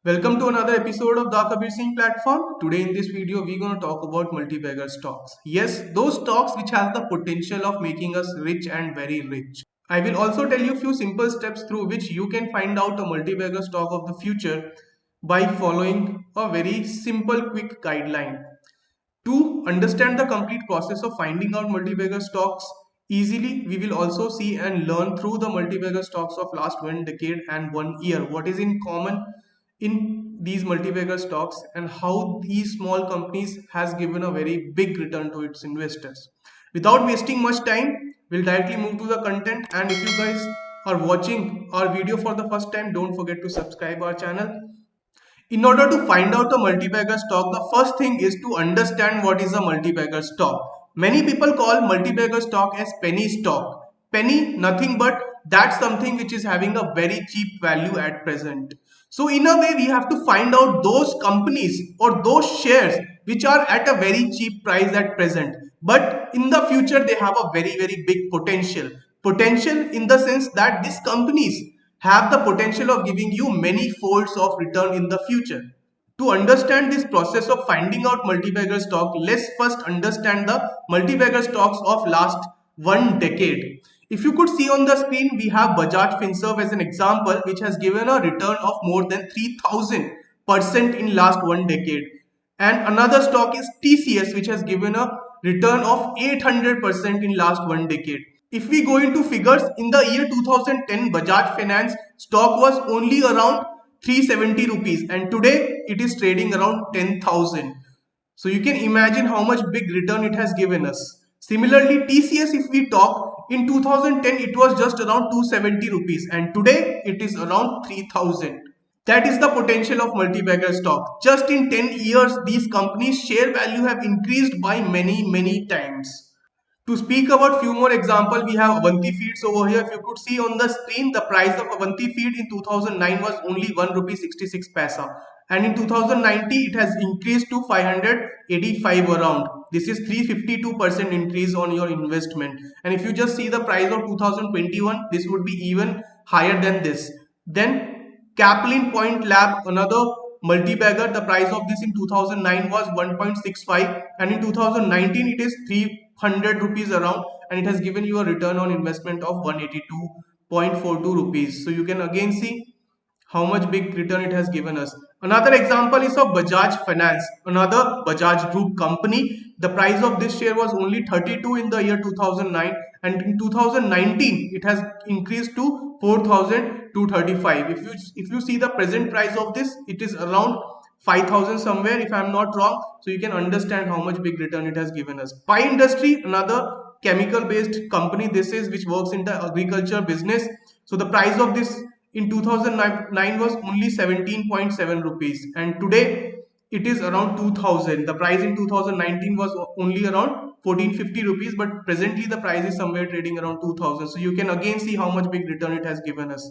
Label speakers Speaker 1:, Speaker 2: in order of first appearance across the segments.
Speaker 1: Welcome to another episode of the Kabir Singh platform. Today in this video, we're going to talk about multi-bagger stocks. Yes, those stocks which have the potential of making us rich and very rich. I will also tell you a few simple steps through which you can find out a multi-bagger stock of the future by following a very simple quick guideline. To understand the complete process of finding out multi-bagger stocks easily, we will also see and learn through the multi-bagger stocks of last 1 decade and 1 year. What is in common in these multi-bagger stocks and how these small companies has given a very big return to its investors. Without wasting much time, we'll directly move to the content. And if you guys are watching our video for the first time, don't forget to subscribe our channel. In order to find out a multi-bagger stock, the first thing is to understand what is a multi-bagger stock. Many people call multi-bagger stock as penny stock. Penny, nothing but that's something which is having a very cheap value at present. So in a way, we have to find out those companies or those shares which are at a very cheap price at present. But in the future, they have a very big potential. Potential in the sense that these companies have the potential of giving you many folds of return in the future. To understand this process of finding out multi-bagger stock, let's first understand the multi-bagger stocks of last 1 decade. If you could see on the screen, we have Bajaj Finserv as an example, which has given a return of more than 3000% in last 1 decade. And another stock is TCS, which has given a return of 800% in last 1 decade. If we go into figures, in the year 2010, Bajaj Finance stock was only around 370 rupees and today it is trading around 10,000. So you can imagine how much big return it has given us. Similarly, TCS, if we talk, in 2010 it was just around 270 rupees and today it is around 3000. That is the potential of multi-bagger stock. Just in 10 years, these companies' share value have increased by many times. To speak about few more example, we have Avanti Feeds over here. If you could see on the screen, the price of Avanti Feed in 2009 was only 1 rupee 66 paisa, and in 2019 it has increased to 585 around. This is 352% increase on your investment. And if you just see the price of 2021, this would be even higher than this. Then Kaplan Point Lab, another multi-bagger, the price of this in 2009 was 1.65 and in 2019 it is 300 rupees around, and it has given you a return on investment of 182.42 rupees. So you can again see how much big return it has given us. Another example is of Bajaj Finance, another Bajaj Group company. The price of this share was only 32 in the year 2009 and in 2019 it has increased to 4,235. If you see the present price of this, it is around 5,000 somewhere if I'm not wrong. So you can understand how much big return it has given us. Pi Industry, another chemical based company this is, which works in the agriculture business. So the price of this in 2009 was only 17.7 rupees and today it is around 2000. The price in 2019 was only around 1450 rupees, but presently the price is somewhere trading around 2000. So you can again see how much big return it has given us.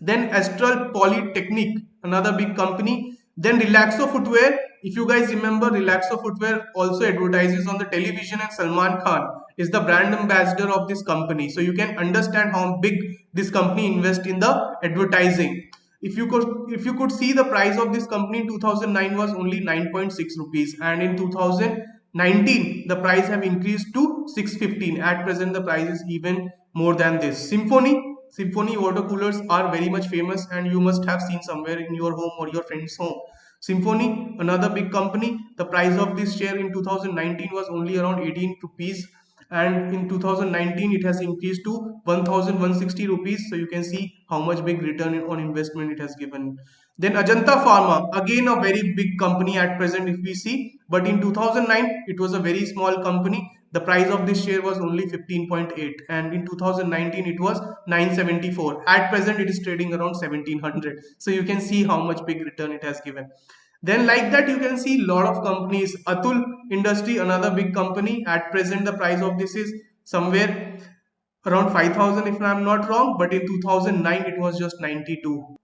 Speaker 1: Then Astral Polytechnic, another big company. Then Relaxo Footwear. If you guys remember, Relaxo Footwear also advertises on the television and Salman Khan is the brand ambassador of this company. So you can understand how big this company invests in the advertising. If you could see the price of this company in 2009 was only 9.6 rupees and in 2019 the price have increased to 615. At present the price is even more than this. Symphony water coolers are very much famous and you must have seen somewhere in your home or your friend's home. Symphony, another big company, the price of this share in 2019 was only around 18 rupees and in 2019 it has increased to 1160 rupees. So you can see how much big return on investment it has given. Then Ajanta Pharma, again a very big company at present if we see, but in 2009 it was a very small company. The price of this share was only 15.8 and in 2019 it was 974. At present it is trading around 1700. So you can see how much big return it has given. Then like that you can see lot of companies. Atul Industry, another big company. At present the price of this is somewhere around 5000 if I'm not wrong, but in 2009 it was just 92.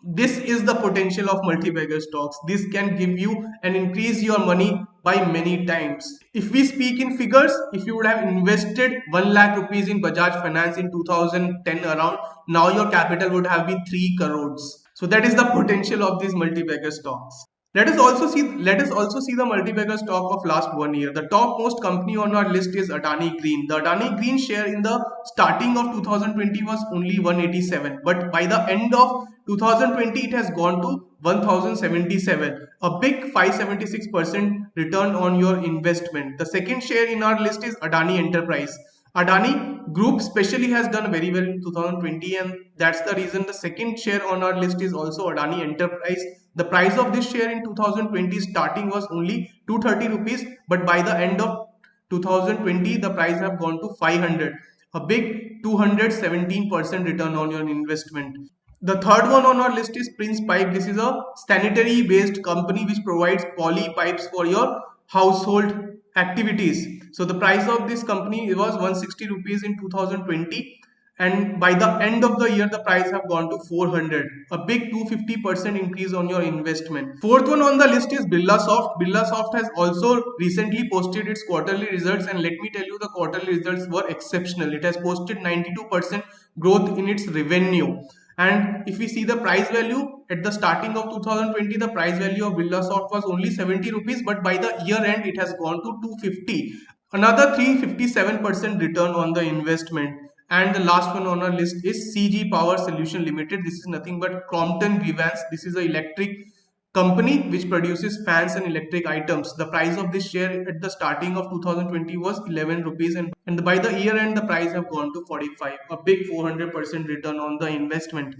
Speaker 1: This is the potential of multi-bagger stocks. This can give you and increase your money by many times. If we speak in figures, if you would have invested 1 lakh rupees in Bajaj Finance in 2010 around, now your capital would have been 3 crores. So that is the potential of these multi-bagger stocks. Let us also see the multi-bagger stock of last 1 year. The topmost company on our list is Adani Green. The Adani Green share in the starting of 2020 was only 187, but by the end of 2020 it has gone to 1077, a big 576% return on your investment. The second share in our list is Adani Enterprise. Adani Group especially has done very well in 2020, and that's the reason the second share on our list is also Adani Enterprise. The price of this share in 2020 starting was only 230 rupees, but by the end of 2020 the price have gone to 500, a big 217% return on your investment. The third one on our list is Prince Pipe. This is a sanitary based company which provides poly pipes for your household activities. So the price of this company was 160 rupees in 2020, and by the end of the year the price have gone to 400, a big 250% increase on your investment. Fourth one on the list is Birlasoft. Birlasoft has also recently posted its quarterly results, and let me tell you, the quarterly results were exceptional. It has posted 92% growth in its revenue. And if we see the price value at the starting of 2020, the price value of Birlasoft was only 70 rupees, but by the year end it has gone to 250, another 357% return on the investment. And the last one on our list is CG Power Solution Limited. This is nothing but Crompton Greaves. This is an electric company which produces fans and electric items. The price of this share at the starting of 2020 was 11 rupees, and by the year end the price have gone to 45, a big 400% return on the investment.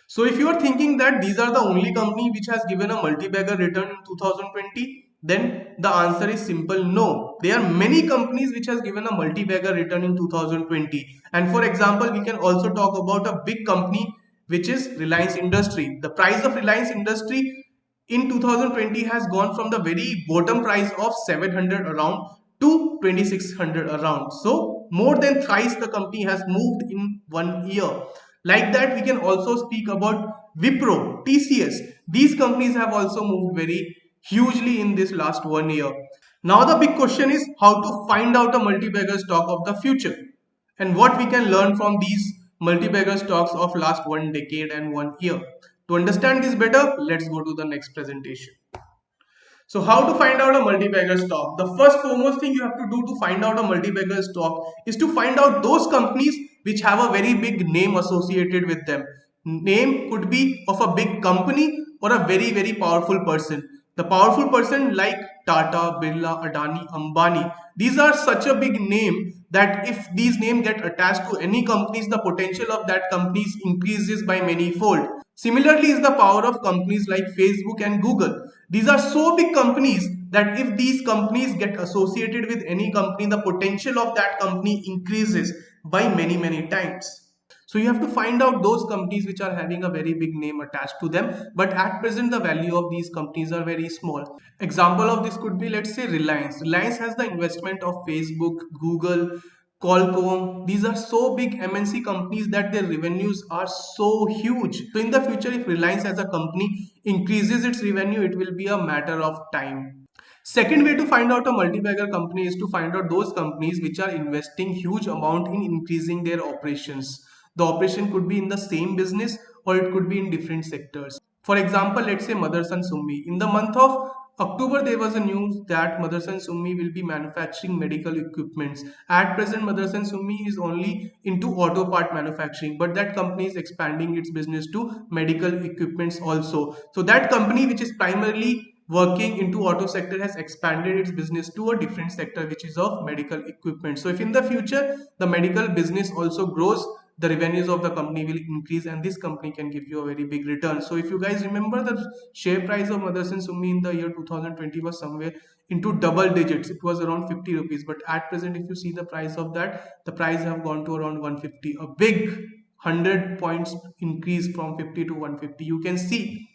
Speaker 1: So if you are thinking that these are the only company which has given a multi-bagger return in 2020, then the answer is simple no. There are many companies which has given a multi-bagger return in 2020. And for example, we can also talk about a big company which is Reliance Industry. The price of Reliance Industry in 2020 has gone from the very bottom price of 700 around to 2600 around. So more than thrice the company has moved in 1 year. Like that, we can also speak about Wipro, TCS. These companies have also moved very hugely in this last 1 year. Now the big question is how to find out a multi-bagger stock of the future and what we can learn from these multi-bagger stocks of last 1 decade and 1 year. To understand this better, let's go to the next presentation. So how to find out a multi-bagger stock? The first foremost thing you have to do to find out a multi-bagger stock is to find out those companies which have a very big name associated with them. Name could be of a big company or a very powerful person. The powerful person like Tata, Birla, Adani, Ambani. These are such a big name that if these names get attached to any companies, the potential of that companies increases by many fold. Similarly is the power of companies like Facebook and Google. These are so big companies that if these companies get associated with any company, the potential of that company increases by many times. So you have to find out those companies which are having a very big name attached to them, but at present the value of these companies are very small. Example of this could be, let's say, Reliance. Reliance has the investment of Facebook, Google, Qualcomm. These are so big MNC companies that their revenues are so huge. So in the future, if Reliance as a company increases its revenue, it will be a matter of time. Second way to find out a multi-bagger company is to find out those companies which are investing huge amount in increasing their operations. The operation could be in the same business or it could be in different sectors. For example, let's say Motherson Sumi. In the month of October, there was a news that Motherson Sumi will be manufacturing medical equipments. At present, Motherson Sumi is only into auto part manufacturing, but that company is expanding its business to medical equipments also. So that company, which is primarily working into auto sector, has expanded its business to a different sector which is of medical equipment. So if in the future the medical business also grows, the revenues of the company will increase and this company can give you a very big return. So if you guys remember, the share price of Motherson Sumi in the year 2020 was somewhere into double digits. It was around 50 rupees, but at present if you see the price of that, the price have gone to around 150, a big 100 points increase from 50 to 150. You can see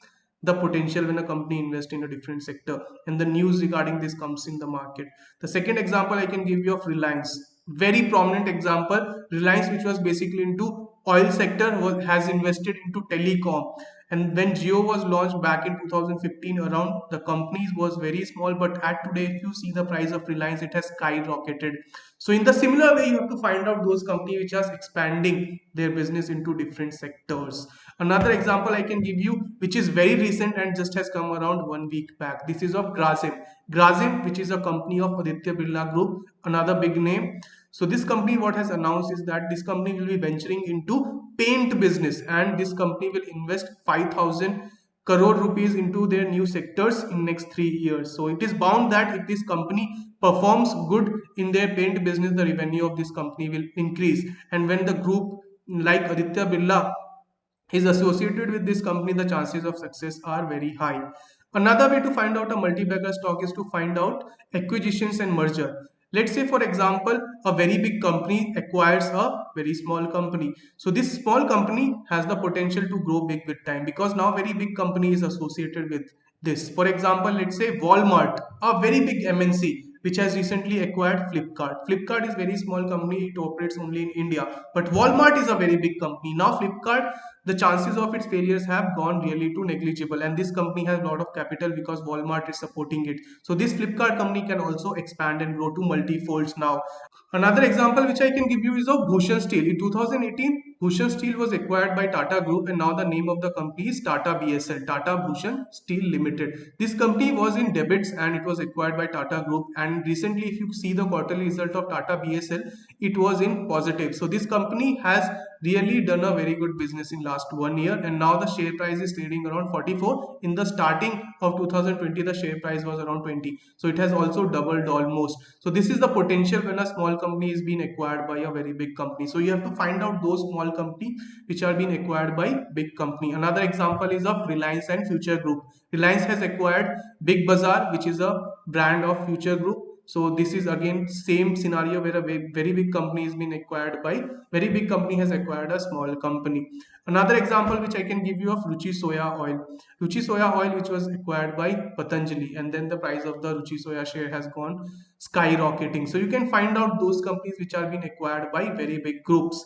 Speaker 1: the potential when a company invests in a different sector and the news regarding this comes in the market. The second example I can give you of Reliance, very prominent example. Reliance, which was basically into oil sector, has invested into telecom, and when Jio was launched back in 2015 around, the company was very small, but at today if you see the price of Reliance, it has skyrocketed. So in the similar way, you have to find out those companies which are expanding their business into different sectors. Another example I can give you, which is very recent and just has come around 1 week back. This is of Grasim. Grasim, which is a company of Aditya Birla Group, another big name. So this company, what has announced is that this company will be venturing into paint business, and this company will invest 5,000 crore rupees into their new sectors in next 3 years. So it is bound that if this company performs good in their paint business, the revenue of this company will increase. And when the group like Aditya Birla is associated with this company, the chances of success are very high. Another way to find out a multi-bagger stock is to find out acquisitions and merger. Let's say, for example, a very big company acquires a very small company. So this small company has the potential to grow big with time, because now very big company is associated with this. For example, let's say Walmart, a very big MNC, which has recently acquired Flipkart. Flipkart is very small company, it operates only in India, but Walmart is a very big company. Now Flipkart, the chances of its failures have gone really to negligible, and this company has a lot of capital because Walmart is supporting it. So this Flipkart company can also expand and grow to multi-folds now. Another example which I can give you is of Bhushan Steel. In 2018, Bhushan Steel was acquired by Tata Group, and now the name of the company is Tata BSL, Tata Bhushan Steel Limited. This company was in debits and it was acquired by Tata Group, and recently if you see the quarterly result of Tata BSL, it was in positive. So this company has really done a very good business in last 1 year, and now the share price is trading around 44. In the starting of 2020, the share price was around 20, so it has also doubled almost. So this is the potential when a small company is being acquired by a very big company. So you have to find out those small company which are being acquired by big company. Another example is of Reliance and Future Group. Reliance has acquired Big Bazaar, which is a brand of Future Group. So this is again same scenario where a very big company is being acquired by very big company has acquired a small company. Another example which I can give you of Ruchi Soya Oil. Ruchi Soya Oil, which was acquired by Patanjali, and then the price of the Ruchi Soya share has gone skyrocketing. So you can find out those companies which are being acquired by very big groups.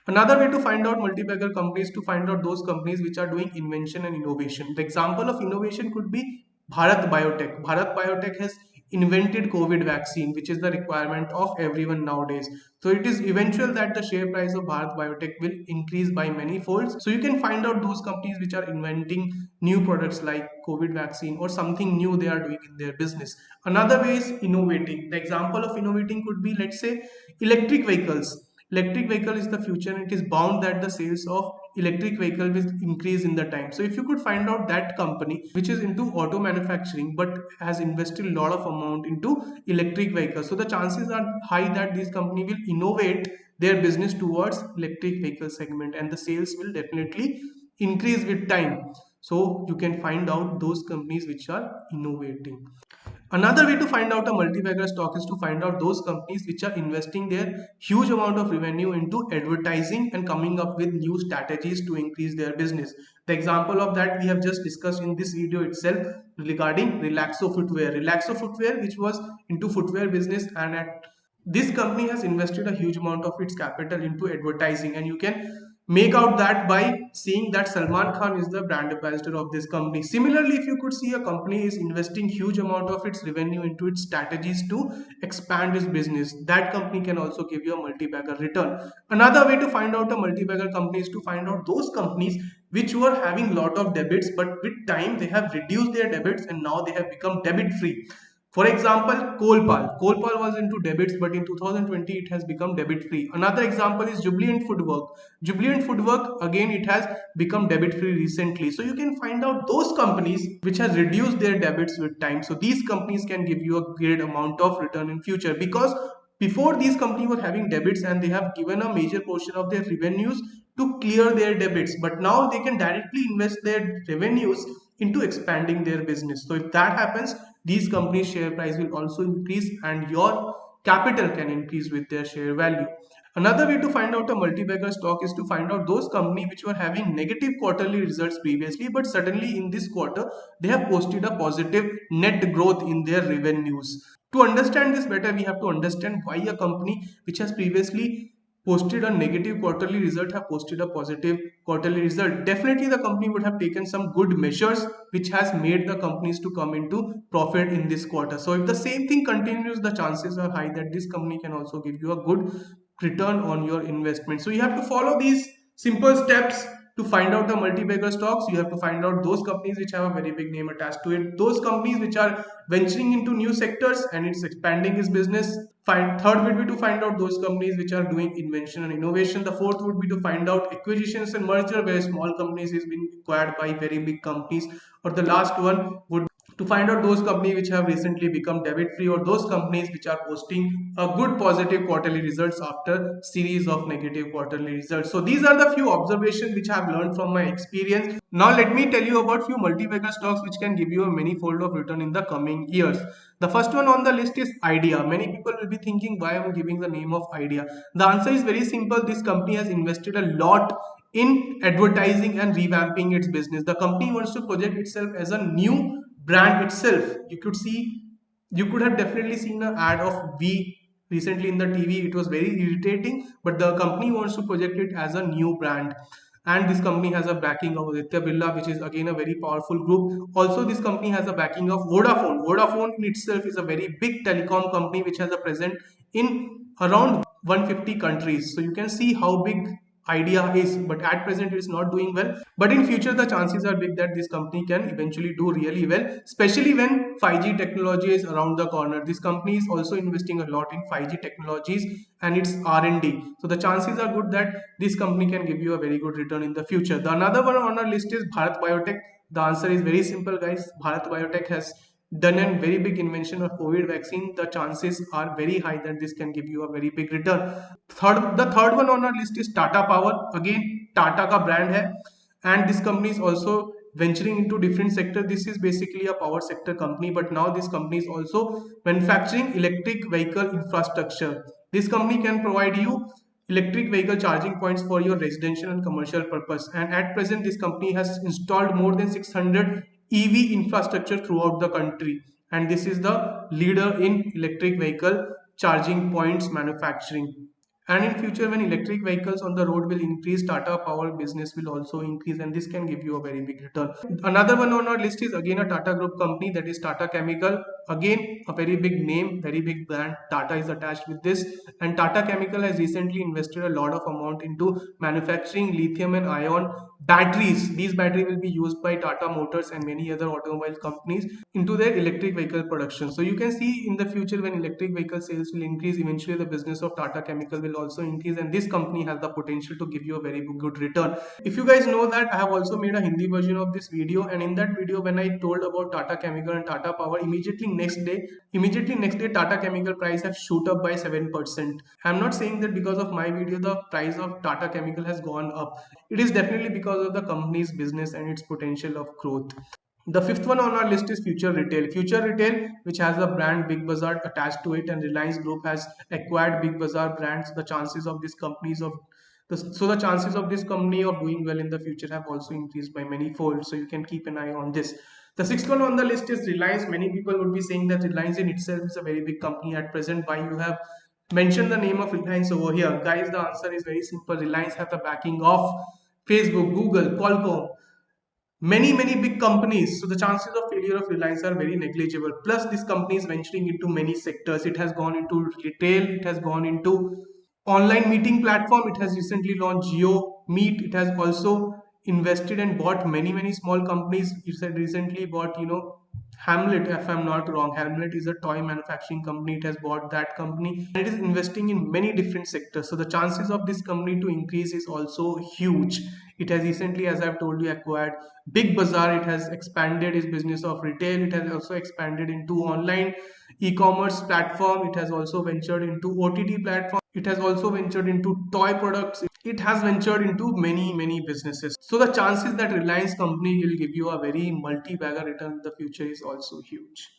Speaker 1: Another way to find out multi-bagger companies, to find out those companies which are doing invention and innovation. The example of innovation could be Bharat Biotech. Bharat Biotech has invented COVID vaccine, which is the requirement of everyone nowadays. So it is eventual that the share price of Bharat Biotech will increase by many folds. So you can find out those companies which are inventing new products like COVID vaccine or something new they are doing in their business. Another way is innovating. The example of innovating could be, let's say, electric vehicles. Electric vehicle is the future, and it is bound that the sales of electric vehicle will increase in the time. So if you could find out that company which is into auto manufacturing but has invested a lot of amount into electric vehicles, so the chances are high that this company will innovate their business towards electric vehicle segment, and the sales will definitely increase with time. So you can find out those companies which are innovating. Another way to find out a multi-bagger stock is to find out those companies which are investing their huge amount of revenue into advertising and coming up with new strategies to increase their business. The example of that we have just discussed in this video itself regarding Relaxo Footwear. Relaxo Footwear, which was into footwear business, and this company has invested a huge amount of its capital into advertising, and you can make out that by seeing that Salman Khan is the brand ambassador of this company. Similarly, if you could see a company is investing huge amount of its revenue into its strategies to expand its business, that company can also give you a multi-bagger return. Another way to find out a multi-bagger company is to find out those companies which were having lot of debits, but with time they have reduced their debits and now they have become debit free. For example, Colpal. Colpal was into debits, but in 2020 it has become debit free. Another example is Jubilant Foodwork. Jubilant Foodwork, again, it has become debit free recently. So you can find out those companies which has reduced their debits with time. So these companies can give you a great amount of return in future, because before these companies were having debits and they have given a major portion of their revenues to clear their debits, but now they can directly invest their revenues into expanding their business. So if that happens, these companies share price will also increase and your capital can increase with their share value. Another way to find out a multi-bagger stock is to find out those companies which were having negative quarterly results previously, but suddenly in this quarter they have posted a positive net growth in their revenues. To understand this better, we have to understand why a company which has previously posted a negative quarterly result have posted a positive quarterly result. Definitely the company would have taken some good measures which has made the companies to come into profit in this quarter. So if the same thing continues, the chances are high that this company can also give you a good return on your investment. So you have to follow these simple steps To find out the multi-bagger stocks, you have to find out those companies which have a very big name attached to it, those companies which are venturing into new sectors and it's expanding its business. Third would be to find out those companies which are doing invention and innovation. The fourth would be to find out acquisitions and merger where small companies is being acquired by very big companies. Or the last one would to find out those companies which have recently become debt free, or those companies which are posting a good positive quarterly results after series of negative quarterly results. So these are the few observations which I have learned from my experience. Now let me tell you about few multi-bagger stocks which can give you a many fold of return in the coming years. The first one on the list is Idea. Many people will be thinking why I'm giving the name of Idea. The answer is very simple. This company has invested a lot in advertising and revamping its business. The company wants to project itself as a new brand itself. You could have definitely seen an ad of V recently in the TV. It was very irritating, but the company wants to project it as a new brand. And this company has a backing of Aditya Birla, which is again a very powerful group. Also, this company has a backing of Vodafone. Vodafone in itself is a very big telecom company which has a presence in around 150 countries. So you can see how big Idea is, but at present it's not doing well. But in future the chances are big that this company can eventually do really well, especially when 5G technology is around the corner. This company is also investing a lot in 5G technologies and its R&D. So the chances are good that this company can give you a very good return in the future. The another one on our list is Bharat Biotech. The answer is very simple, guys. Bharat Biotech has done a very big invention of COVID vaccine. The chances are very high that this can give you a very big return. The third one on our list is Tata Power. Again, Tata ka brand hai, and this company is also venturing into different sector. This is basically a power sector company, but now this company is also manufacturing electric vehicle infrastructure. This company can provide you electric vehicle charging points for your residential and commercial purpose, and at present this company has installed more than 600 EV infrastructure throughout the country, and this is the leader in electric vehicle charging points manufacturing. And in future, when electric vehicles on the road will increase, Tata Power business will also increase, and this can give you a very big return. Another one on our list is again a Tata Group company, that is Tata Chemical. Again, a very big name, very big brand. Tata is attached with this, and Tata Chemical has recently invested a lot of amount into manufacturing lithium and ion batteries. These batteries will be used by Tata Motors and many other automobile companies into their electric vehicle production. So you can see in the future when electric vehicle sales will increase, eventually the business of Tata Chemical will also increase, and this company has the potential to give you a very good return. If you guys know that I have also made a Hindi version of this video, and in that video when I told about Tata Chemical and Tata Power, immediately next day Tata Chemical price have shoot up by 7%. I'm not saying that because of my video the price of Tata Chemical has gone up. It is definitely because of the company's business and its potential of growth. The fifth one on our list is Future Retail. Future Retail, which has the brand Big Bazaar attached to it, and Reliance Group has acquired Big Bazaar brands. The chances of this companies of the chances of this company of doing well in the future have also increased by many fold. So you can keep an eye on this. The sixth one on the list is Reliance. Many people would be saying that Reliance in itself is a very big company at present. Why you have mentioned the name of Reliance over here? Guys, the answer is very simple. Reliance have the backing of Facebook, Google, Qualcomm, many big companies. So the chances of failure of Reliance are very negligible. Plus this company is venturing into many sectors. It has gone into retail, it has gone into online meeting platform, it has recently launched Geo Meet, it has also invested and bought many small companies. It said recently bought, Hamlet, if I'm not wrong. Hamlet is a toy manufacturing company. It has bought that company, and it is investing in many different sectors. So the chances of this company to increase is also huge. It has recently, as I've told you, acquired Big Bazaar. It has expanded its business of retail. It has also expanded into online e-commerce platform. It has also ventured into OTT platform. It has also ventured into toy products. It has ventured into many businesses. So the chances that Reliance company will give you a very multi-bagger return in the future is also huge.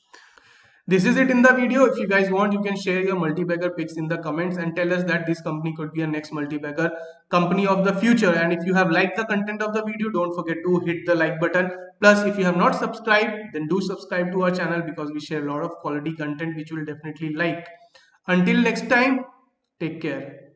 Speaker 1: This is it in the video. If you guys want, you can share your multi-bagger picks in the comments and tell us that this company could be a next multi-bagger company of the future. And if you have liked the content of the video, don't forget to hit the like button. Plus, if you have not subscribed, then do subscribe to our channel because we share a lot of quality content which you will definitely like. Until next time, take care.